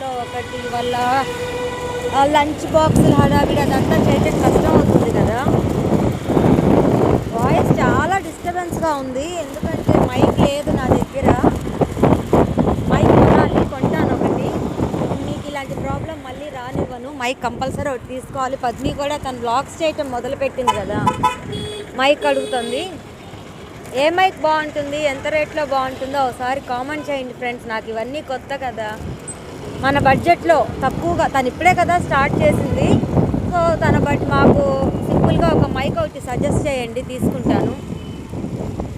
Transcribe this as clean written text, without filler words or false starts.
ఇంట్లో ఒకటి వాళ్ళ లంచ్ బాక్సులు హడావిడి అదంతా చేయడం కష్టం అవుతుంది కదా. వాయిస్ చాలా డిస్టర్బెన్స్గా ఉంది, ఎందుకంటే మైక్ లేదు నా దగ్గర. మైక్ కొనాలి, కొంటాను ఒకటి. మీకు ఇలాంటి ప్రాబ్లం మళ్ళీ రానివ్వను. మైక్ కంపల్సరీ ఒకటి తీసుకోవాలి. పద్మి కూడా తను బ్లాగ్స్ చేయటం మొదలుపెట్టింది కదా, మైక్ అడుగుతుంది. ఏ మైక్ బాగుంటుంది, ఎంత రేట్లో బాగుంటుందో ఒకసారి కామెంట్ చేయండి ఫ్రెండ్స్. నాకు ఇవన్నీ కొత్త కదా, మన బడ్జెట్లో తక్కువగా, తను ఇప్పుడే కదా స్టార్ట్ చేసింది. సో మాకు సింపుల్గా ఒక మైక్ ఒకటి సజెస్ట్ చేయండి, తీసుకుంటాను.